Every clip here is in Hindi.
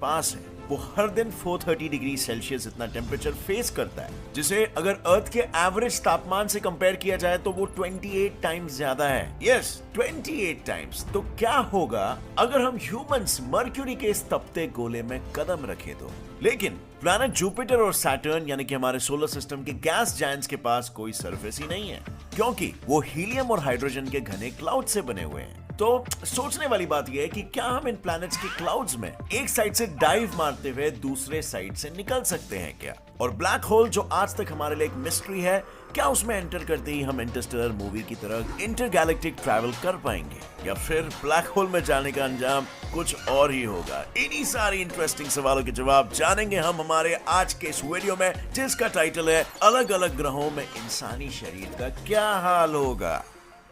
पास है वो हर दिन 430 डिग्री सेल्सियस इतना टेम्परेचर फेस करता है, जिसे अगर अर्थ के एवरेज तापमान से कंपेयर किया जाए तो वो 28 टाइम्स ज्यादा है। Yes, 28 times. तो क्या होगा अगर हम ह्यूमंस मर्क्यूरी के इस तपते गोले में कदम रखें तो? लेकिन प्लैनेट जुपिटर और सैटर्न यानी कि हमारे सोलर सिस्टम के गैस जायंट्स के पास कोई सरफेस ही नहीं है, क्योंकि वो हीलियम और हाइड्रोजन के घने क्लाउड से बने हुए हैं। तो सोचने वाली बात यह है कि क्या हम इन प्लैनेट्स के क्लाउड्स में एक साइड से डाइव मारते हुए दूसरे साइड से निकल सकते हैं क्या? और ब्लैक होल जो आज तक हमारे लिए एक मिस्ट्री है, क्या उसमें एंटर करते ही हम इंटरस्टेलर मूवी की तरह इंटरगैलेक्टिक ट्रैवल कर पाएंगे, या फिर ब्लैक होल में जाने का अंजाम कुछ और ही होगा? इन्हीं सारी इंटरेस्टिंग सवालों के जवाब जानेंगे हम हमारे आज के इस वीडियो में, जिसका टाइटल है अलग अलग ग्रहों में इंसानी शरीर का क्या हाल होगा।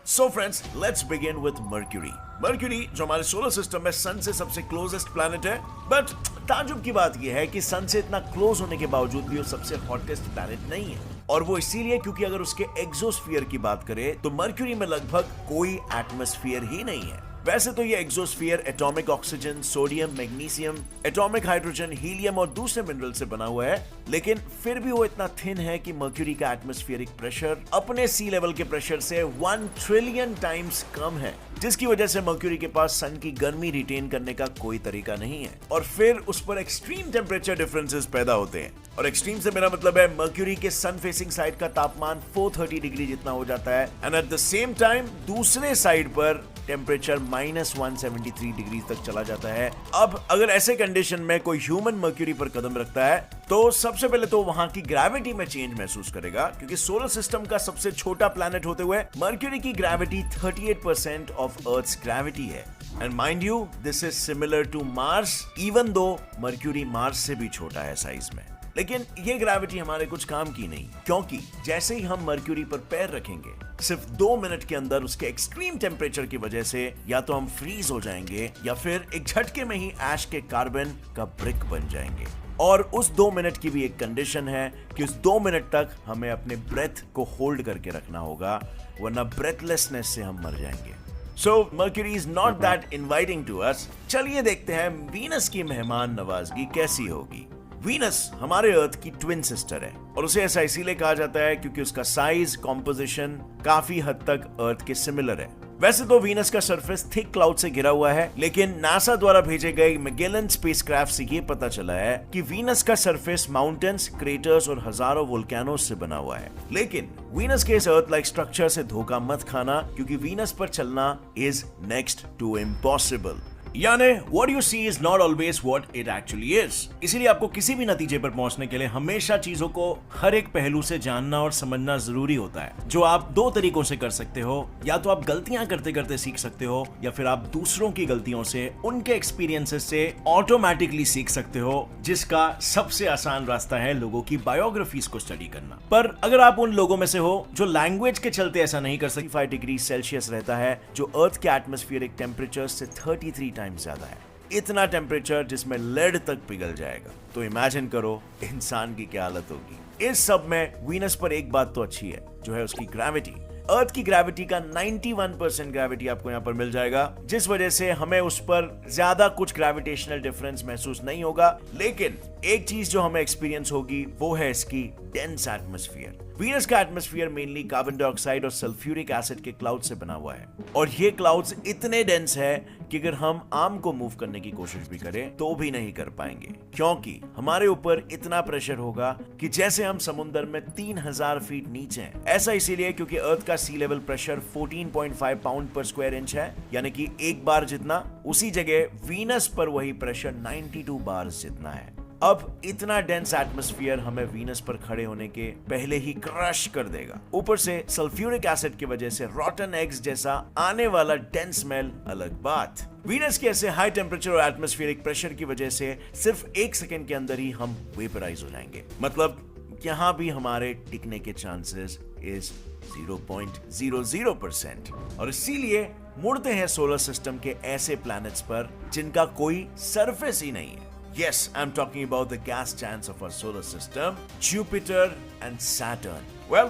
So friends, let's begin with Mercury. Mercury जो हमारे सोलर सिस्टम में सन से सबसे क्लोजेस्ट प्लैनेट है, बट ताजुब की बात यह है कि सन से इतना क्लोज होने के बावजूद भी वो सबसे हॉटेस्ट प्लैनेट नहीं है। और वो इसीलिए क्योंकि अगर उसके एक्सोस्फीयर की बात करें तो मर्क्यूरी में लगभग कोई एटमॉस्फेयर ही नहीं है। वैसे तो ये exosphere atomic oxygen, sodium, magnesium, atomic hydrogen, helium और दूसरे मिनरल से बना हुआ है, लेकिन फिर भी वो इतना थिन है कि मर्क्यूरी का एटमॉस्फेरिक प्रेशर अपने सी लेवल के प्रेशर से 1 ट्रिलियन टाइम्स कम है, जिसकी वजह से मर्क्यूरी के पास सन की गर्मी रिटेन करने का कोई तरीका नहीं है, और फिर उस पर एक्सट्रीम टेम्परेचर डिफरेंसेस पैदा होते हैं। और एक्सट्रीम से मेरा मतलब है मर्क्यूरी के सन फेसिंग साइड का तापमान 430 डिग्री जितना हो जाता है, and at the same time दूसरे साइड पर टेम्परेचर -173 डिग्री तक चला जाता है। अब अगर ऐसे कंडीशन में कोई ह्यूमन मर्क्यूरी पर कदम रखता है तो सबसे पहले तो वहां की ग्रेविटी में चेंज महसूस करेगा, क्योंकि सोलर सिस्टम का सबसे छोटा प्लैनेट होते हुए मर्क्यूरी की ग्रेविटी 38% ऑफ अर्थ्स ग्रेविटी है। And mind you, this is similar to Mars, even though Mercury Mars से भी छोटा है साइज में। लेकिन ये ग्रेविटी हमारे कुछ काम की नहीं, क्योंकि जैसे ही हम मर्क्यूरी पर पैर रखेंगे सिर्फ 2 मिनट के अंदर उसके एक्सट्रीम टेम्परेचर की वजह से या तो हम फ्रीज हो जाएंगे या फिर एक झटके में ही ऐश के कार्बन का ब्रिक बन जाएंगे। और उस 2 मिनट की भी एक कंडीशन है कि उस 2 मिनट तक हमें अपने ब्रेथ को होल्ड करके रखना होगा, वरना ब्रेथलेसनेस से हम मर जाएंगे। So Mercury is not that inviting to us. चलिए देखते हैं वीनस की मेहमान नवाजगी कैसी होगी। वीनस हमारे अर्थ की ट्विन सिस्टर है, और उसे ऐसा इसीलिए कहा जाता है क्योंकि उसका साइज, कॉम्पोजिशन काफी हद तक अर्थ के सिमिलर है। वैसे तो वीनस का सरफेस थिक क्लाउड से घिरा हुआ है, लेकिन नासा द्वारा भेजे गए मैगेलन स्पेसक्राफ्ट से ये पता चला है कि वीनस का सरफेस माउंटेन्स, क्रेटर्स और हजारों वोल्केनोस से बना हुआ है। लेकिन वीनस के इस अर्थ लाइक स्ट्रक्चर से धोखा मत खाना, क्योंकि वीनस पर चलना इज नेक्स्ट टू इम्पॉसिबल। यानी what you see is not always what it actually is। इसीलिए आपको किसी भी नतीजे पर पहुंचने के लिए हमेशा चीजों को हर एक पहलू से जानना और समझना जरूरी होता है, जो आप 2 तरीकों से कर सकते हो। या तो आप गलतियां करते करते सीख सकते हो, या फिर आप दूसरों की गलतियों से, उनके एक्सपीरियंसेस से ऑटोमेटिकली सीख सकते हो, जिसका सबसे आसान रास्ता है लोगों की बायोग्राफीज को स्टडी करना। पर अगर आप उन लोगों में से हो जो लैंग्वेज के चलते ऐसा नहीं कर सकते, 5 डिग्री सेल्सियस रहता है, जो अर्थ के एटमॉस्फेरिक टेम्परेचर से 33 टाइम्स ज्यादा है। इतना टेम्परेचर जिसमें लेड तक पिघल जाएगा। तो इमेजिन करो इंसान की क्या हालत होगी। इस सब में वीनस पर एक बात तो अच्छी है, जो है उसकी ग्रेविटी। अर्थ की ग्रेविटी का 91% ग्रेविटी आपको यहाँ पर मिल जाएगा, जिस वजह से हमें उस पर ज्यादा कुछ ग्रेविटेशनल डिफरेंस महसूस नहीं होगा। लेकिन एक चीज जो हमें एक्सपीरियंस होगी वो है इसकी डेंस एटमॉस्फेयर। वीनस का एटमॉस्फेयर मेनली कार्बन डाइऑक्साइड और सल्फ्यूरिक एसिड के क्लाउड से बना हुआ है, और ये क्लाउड्स इतने डेंस है कि अगर हम आर्म को मूव करने की कोशिश भी करें तो भी नहीं कर पाएंगे, क्योंकि हमारे ऊपर इतना प्रेशर होगा कि जैसे हम समुद्र में 3000 फीट नीचे हैं। ऐसा इसीलिए क्योंकि अर्थ का सी लेवल प्रेशर 14.5 पाउंड पर स्क्वायर इंच है, यानी कि एक बार जितना। उसी जगह वीनस पर वही प्रेशर 92 बार जितना है। अब इतना डेंस एटमॉस्फेयर हमें वीनस पर खड़े होने के पहले ही क्रश कर देगा। ऊपर से सल्फ्यूरिक एसिड की वजह से रॉटन एग्स जैसा आने वाला डेंस स्मेल अलग बात। वीनस के ऐसे हाई टेम्परेचर और एटमॉस्फेरिक प्रेशर की वजह से सिर्फ 1 सेकंड के अंदर ही हम वेपराइज हो जाएंगे। मतलब यहां भी हमारे टिकने के चांसेस इज 0.00%। और इसीलिए मुड़ते हैं सोलर सिस्टम के ऐसे प्लैनेट्स पर जिनका कोई सरफेस ही नहीं है। Yes, I'm talking about the gas giants of our solar system, Jupiter and Saturn. Well,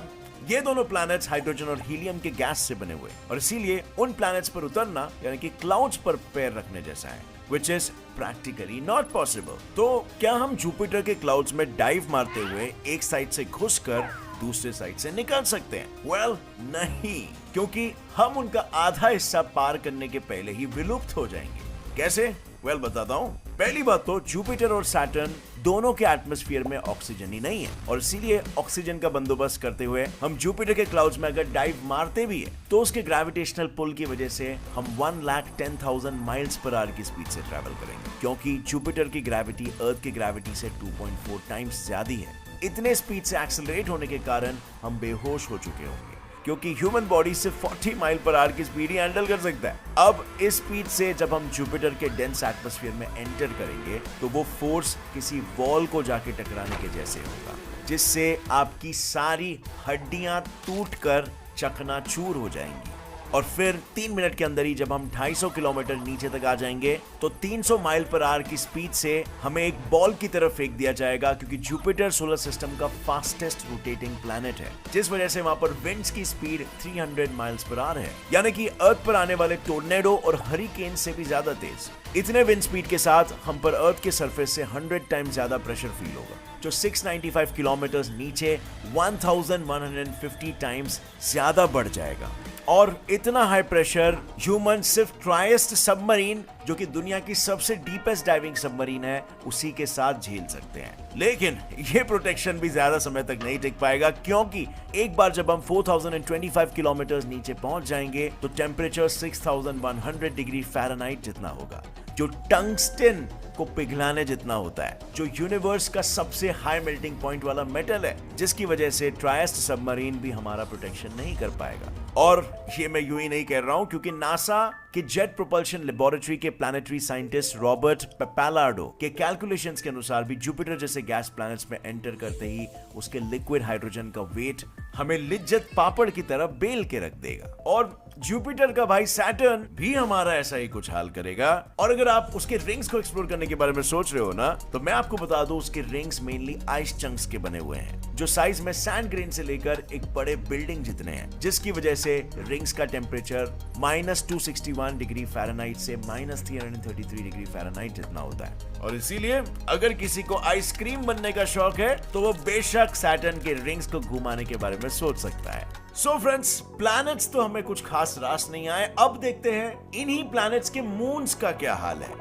ये दोनों प्लैनेट्स हाइड्रोजन और हीलियम के गैस से बने हुए, और इसीलिए उन प्लैनेट्स पर उतरना यानी कि क्लाउड्स पर पैर रखने जैसा है। which is practically not possible. तो क्या हम जुपिटर के क्लाउड्स में डाइव मारते हुए एक साइड से घुसकर दूसरे साइड से निकल सकते हैं? Well, नहीं, क्योंकि हम उनका आधा हिस्सा पार करने के पहले ही विलुप्त हो जाएंगे। कैसे? Well, बताता हूँ। पहली बात तो जुपिटर और सैटर्न दोनों के एटमॉस्फेयर में ऑक्सीजन ही नहीं है, और इसीलिए ऑक्सीजन का बंदोबस्त करते हुए हम जुपिटर के क्लाउड्स में अगर डाइव मारते भी है तो उसके ग्रेविटेशनल पुल की वजह से हम 1,10,000 माइल्स पर आवर की स्पीड से ट्रैवल करेंगे, क्योंकि जुपिटर की ग्रेविटी अर्थ की ग्रेविटी से 2.4 टाइम्स ज्यादा है। इतने स्पीड से एक्सेलरेट होने के कारण हम बेहोश हो चुके होंगे, क्योंकि ह्यूमन बॉडी सिर्फ 40 माइल पर आवर की स्पीड ही हैंडल कर सकता है। अब इस स्पीड से जब हम जुपिटर के डेंस एटमॉस्फेयर में एंटर करेंगे तो वो फोर्स किसी वॉल को जाके टकराने के जैसे होगा, जिससे आपकी सारी हड्डियां टूटकर चकनाचूर हो जाएंगी। और फिर 3 मिनट के अंदर ही जब हम 250 किलोमीटर नीचे तक आ जाएंगे तो 300 माइल पर आवर की स्पीड से हमें एक बॉल की तरफ फेंक दिया जाएगा, क्योंकि जुपिटर सोलर सिस्टम का फास्टेस्ट रोटेटिंग प्लैनेट है, जिस वजह से वहां पर विंड्स की स्पीड 300 माइल्स पर आवर है, यानी कि अर्थ पर आने वाले टोर्नेडो और हरिकेन से भी ज्यादा तेज। इतने विंड स्पीड के साथ हम पर अर्थ के सरफेस से 100 टाइम्स ज्यादा प्रेशर फील होगा, जो 695 किलोमीटर नीचे 1150 टाइम्स ज्यादा बढ़ जाएगा। और इतना हाई प्रेशर ह्यूमन सिर्फ ट्राइस्ट सबमरीन, जो कि दुनिया की सबसे डीपेस्ट डाइविंग सबमरीन है, उसी के साथ झेल सकते हैं। लेकिन ये प्रोटेक्शन भी ज्यादा समय तक नहीं टिक पाएगा, क्योंकि एक बार जब हम 4025 किलोमीटर नीचे पहुंच जाएंगे तो टेम्परेचर 6100 डिग्री फ़ारेनहाइट जितना होगा, जो टंगस्टन को पिघलाने जितना होता है, जो यूनिवर्स का सबसे हाई मेल्टिंग पॉइंट वाला मेटल है, जिसकी वजह से ट्राइस्ट सबमरीन भी हमारा प्रोटेक्शन नहीं कर पाएगा। और ये मैं यूं ही नहीं कह रहा हूं, क्योंकि नासा के जेट प्रोपल्शन लेबोरेटरी के प्लानिटरी साइंटिस्ट रॉबर्ट पेपालार्डो के कैलकुलेशंस के अनुसार भी जुपिटर जैसे गैस प्लैनेट्स में एंटर करते ही उसके लिक्विड हाइड्रोजन का वेट हमें लिज्जत पापड़ की तरह बेल के रख देगा, और जुपिटर का भाई सैटर्न भी हमारा ऐसा ही कुछ हाल करेगा। और अगर आप उसके रिंग्स को एक्सप्लोर करने के बारे में सोच रहे हो ना, तो मैं आपको बता दूं उसके रिंग्स मेनली आइस चंक्स के बने हुए हैं, जो साइज में सैंड ग्रेन से लेकर एक बड़े बिल्डिंग जितने हैं, जिसकी वजह से रिंग्स का टेम्परेचर -261 डिग्री फ़ारेनहाइट से -333 डिग्री फ़ारेनहाइट जितना होता है। और इसीलिए अगर किसी को आइसक्रीम बनने का शौक है तो वो बेशक सैटर्न के रिंग्स को घुमाने के बारे में सोच सकता है। सो फ्रेंड्स, प्लैनेट्स तो हमें कुछ खास रास नहीं आए। अब देखते हैं इन्हीं प्लैनेट्स के मून्स का क्या हाल है।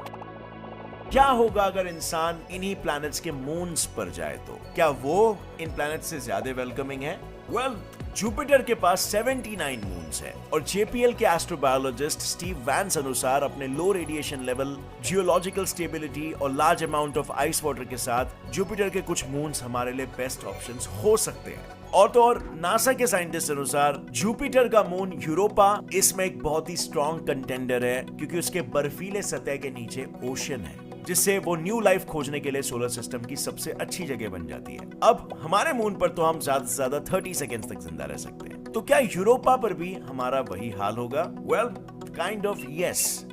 क्या होगा अगर इंसान इन्हीं प्लैनेट्स के मून्स पर जाए तो क्या वो इन प्लैनेट्स से ज्यादा वेलकमिंग है? वेल, जुपिटर के पास 79 मून्स है, और जेपीएल के एस्ट्रोबायोलॉजिस्ट स्टीव वैंस अनुसार अपने लो रेडिएशन लेवल, जियोलॉजिकल स्टेबिलिटी और large amount of ice water के साथ जुपिटर के कुछ मून्स हमारे लिए बेस्ट ऑप्शंस हो सकते हैं। और तो और नासा के साइंटिस्ट अनुसार जुपिटर का मून यूरोपा इसमें एक बहुत ही स्ट्रॉन्ग कंटेंडर है, क्योंकि उसके बर्फीले सतह के नीचे ओशन है, जिससे वो न्यू लाइफ खोजने के लिए सोलर सिस्टम की सबसे अच्छी जगह बन जाती है। अब हमारे मून पर तो हम ज्यादा से ज्यादा 30 सेकेंड्स तक जिंदा रह सकते हैं, तो क्या यूरोपा पर भी हमारा वही हाल होगा? Well, kind of yes.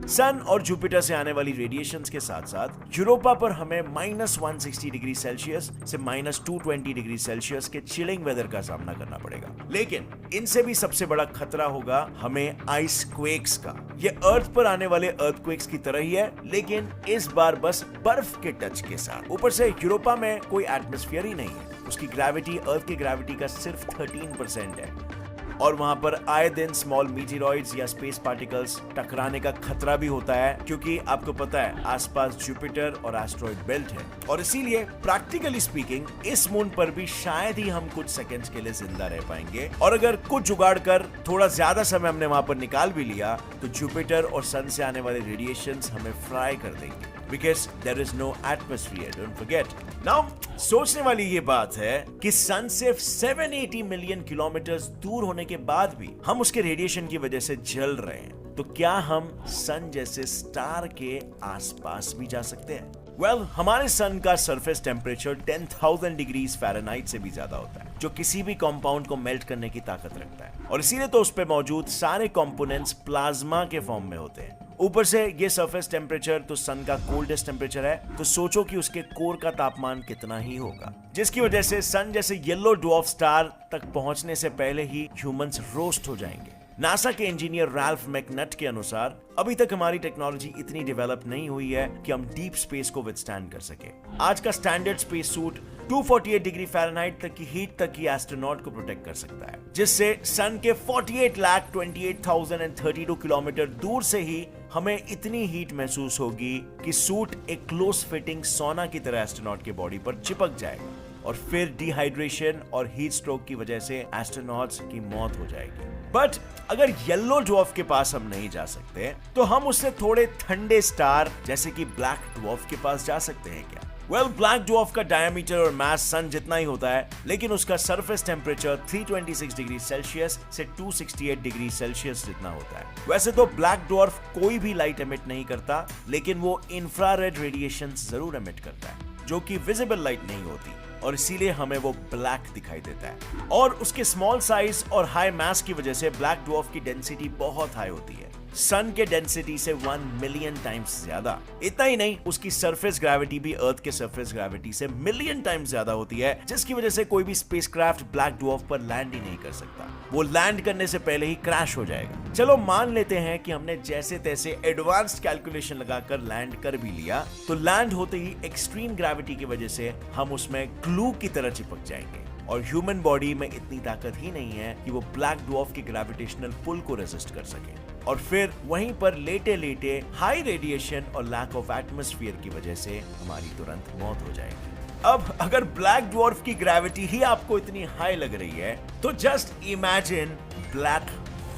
Sun और जुपिटर से आने वाली रेडिएशंस के साथ साथ यूरोपा पर हमें -160 डिग्री सेल्सियस से -220 डिग्री सेल्सियस के चिलिंग वेदर का सामना करना पड़ेगा। लेकिन इनसे भी सबसे बड़ा खतरा होगा हमें आइस क्वेक्स का। ये अर्थ पर आने वाले अर्थक्वेक्स की तरह ही है, लेकिन इस बार बस बर्फ के टच के साथ। ऊपर से यूरोपा में कोई एटमॉस्फेयर ही नहीं है, उसकी ग्रेविटी अर्थ की ग्रेविटी का सिर्फ 13% है, और वहां पर आए दिन स्मॉल मीटेरॉइड्स या स्पेस पार्टिकल्स टकराने का खतरा भी होता है, क्योंकि आपको पता है आसपास जुपिटर और एस्ट्रॉइड बेल्ट है। और इसीलिए प्रैक्टिकली स्पीकिंग इस मून पर भी शायद ही हम कुछ सेकंड्स के लिए जिंदा रह पाएंगे, और अगर कुछ जुगाड़ कर थोड़ा ज्यादा समय हमने वहां पर निकाल भी लिया तो जुपिटर और सन से आने वाले रेडिएशंस हमें फ्राई कर देंगे, because there is no atmosphere, don't forget. Now, सोचने वाली ये बात है कि सन सिर्फ 780 मिलियन किलोमीटर दूर होने के बाद भी हम उसके रेडिएशन की वजह से जल रहे हैं, तो क्या हम सन जैसे स्टार के आसपास भी जा सकते हैं? वेल, हमारे सन का सरफेस टेम्परेचर 10,000 डिग्री फ़ारेनहाइट से भी ज्यादा होता है, जो किसी भी कंपाउंड को मेल्ट करने की ताकत रखता है, और इसीलिए तो उस पे मौजूद सारे कंपोनेंट्स प्लाज्मा के फॉर्म में होते हैं। ऊपर से ये सरफेस टेम्परेचर तो सन का कोल्डेस्ट टेम्परेचर है, तो सोचो कि उसके कोर का तापमान कितना ही होगा, जिसकी वजह से सन जैसे येलो ड्वार्फ स्टार तक पहुंचने से पहले ही ह्यूमंस रोस्ट हो जाएंगे। नासा के इंजीनियर रैल्फ मैकनट के अनुसार अभी तक हमारी टेक्नोलॉजी इतनी डेवलप नहीं हुई है कि हम डीप स्पेस को विथस्टैंड कर सके। आज का standard space suit 248 degree Fahrenheit तक की हीट तक की एस्ट्रोनॉट को प्रोटेक्ट कर सकता है, जिससे सन के 48,28,032 किलोमीटर दूर से ही हमें इतनी हीट महसूस होगी कि सूट एक क्लोज फिटिंग सोना की तरह एस्ट्रोनॉट के बॉडी पर चिपक जाएगा और फिर डिहाइड्रेशन और हीट स्ट्रोक की वजह से एस्ट्रोनॉट्स की मौत हो जाएगी। बट अगर येलो ड्वार्फ के पास हम नहीं जा सकते तो हम उससे थोड़े ठंडे स्टार जैसे कि ब्लैक ड्वार्फ के पास जा सकते हैं क्या? वेल, ब्लैक ड्वार्फ का डायमीटर और मास सन जितना ही होता है, लेकिन उसका सरफेस टेम्परेचर 326 डिग्री सेल्सियस से 268 डिग्री सेल्सियस जितना होता है। वैसे तो ब्लैक ड्वार्फ कोई भी लाइट एमिट नहीं करता, लेकिन वो इंफ्रारेड रेडिएशन जरूर एमिट करता है जो कि विजिबल लाइट नहीं होती और इसीलिए हमें वो ब्लैक दिखाई देता है। और उसके स्मॉल साइज और हाई मास की वजह से ब्लैक ड्वार्फ की डेंसिटी बहुत हाई होती है, सन के डेंसिटी से 1 मिलियन टाइम्स ज्यादा। इतना ही नहीं, उसकी सरफेस ग्रेविटी भी अर्थ के सरफेस ग्रेविटी से मिलियन टाइम्स ज्यादा होती है, जिसकी वजह से कोई भी स्पेसक्राफ्ट ब्लैक ड्वार्फ पर लैंड ही नहीं कर सकता। वो लैंड करने से पहले ही क्रैश हो जाएगा। चलो मान लेते हैं कि हमने जैसे तैसे एडवांस्ड कैलकुलेशन लगाकर लैंड कर भी लिया, तो लैंड होते ही एक्सट्रीम ग्रेविटी की वजह से हम उसमें ग्लू की तरह चिपक जाएंगे और ह्यूमन बॉडी में इतनी ताकत ही नहीं है कि वो ब्लैक ड्वार्फ की ग्रेविटेशनल पुल को रेजिस्ट कर सके और फिर वहीं पर लेटे लेटे हाई रेडिएशन और लैक ऑफ एटमॉस्फेयर की वजह से हमारी तुरंत मौत हो जाएगी। अब अगर ब्लैक ड्वार्फ की ग्रेविटी ही आपको इतनी हाई लग रही है तो जस्ट इमेजिन ब्लैक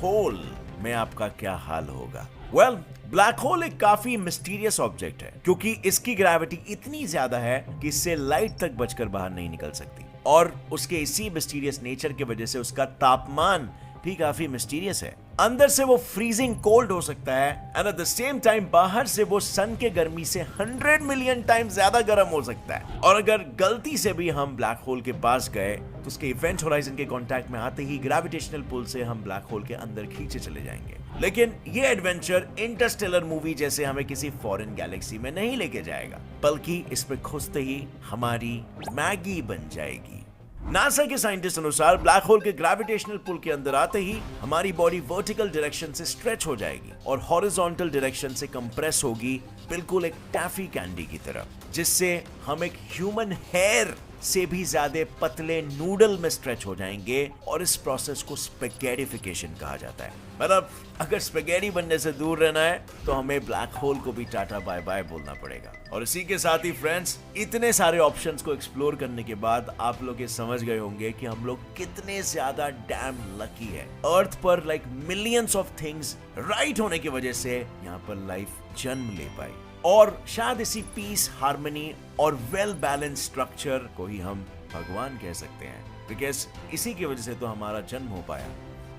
होल में आपका क्या हाल होगा। वेल, ब्लैक होल एक काफी मिस्टीरियस ऑब्जेक्ट है क्योंकि इसकी ग्रेविटी इतनी ज्यादा है कि इससे लाइट तक बचकर बाहर नहीं निकल सकती और उसके इसी मिस्टीरियस नेचर की वजह से उसका तापमान भी काफी मिस्टीरियस है। अंदर से वो फ्रीजिंग कोल्ड हो सकता है and at the same time बाहर से वो सन के गर्मी से 100 मिलियन टाइम ज्यादा गर्म हो सकता है। और अगर गलती से भी हम ब्लैक होल के पास गए तो उसके इवेंट होराइजन के कांटेक्ट में आते ही ग्रेविटेशनल पुल से हम ब्लैक होल के अंदर खींचे चले जाएंगे। लेकिन ये एडवेंचर इंटरस्टेलर मूवी जैसे हमें किसी फॉरेन गैलेक्सी में नहीं लेके जाएगा, बल्कि इस पे घुसते ही हमारी मैगी बन जाएगी। नासा के साइंटिस्ट अनुसार ब्लैक होल के ग्रेविटेशनल पुल के अंदर आते ही हमारी बॉडी वर्टिकल डायरेक्शन से स्ट्रेच हो जाएगी और हॉरिजॉन्टल डायरेक्शन से कंप्रेस होगी, बिल्कुल एक टैफी कैंडी की तरह, जिससे हम एक ह्यूमन हेयर से भी ज्यादा पतले नूडल में स्ट्रेच हो जाएंगे और इस प्रोसेस को स्पेगेटिफिकेशन कहा जाता है। मतलब अगर स्पेगेटी बनने से दूर रहना है तो हमें ब्लैक होल को भी टाटा बाय बाय बोलना पड़ेगा। और इसी के साथ ही फ्रेंड्स, इतने सारे ऑप्शंस को एक्सप्लोर करने के बाद आप लोग ये समझ गए होंगे कि हम लोग कितने ज्यादा डैम लकी है। अर्थ पर like millions of things right होने की वजह से यहाँ पर लाइफ जन्म ले पाई और शायद इसी पीस, हार्मनी और वेल बैलेंस स्ट्रक्चर को ही हम भगवान कह सकते हैं, बिकॉज इसी की वजह से तो हमारा जन्म हो पाया।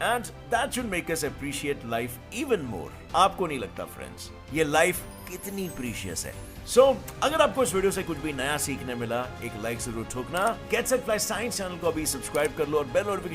And that should make us appreciate life even more. आपको नहीं लगता फ्रेंड्स ये लाइफ कितनी प्रीशियस है? अगर आपको इस वीडियो से कुछ भी नया सीखने मिला, एक लाइक जरूर ठोकना। Get set fly science channel को अभी सब्सक्राइब कर लो और बेल नोटिफिकेशन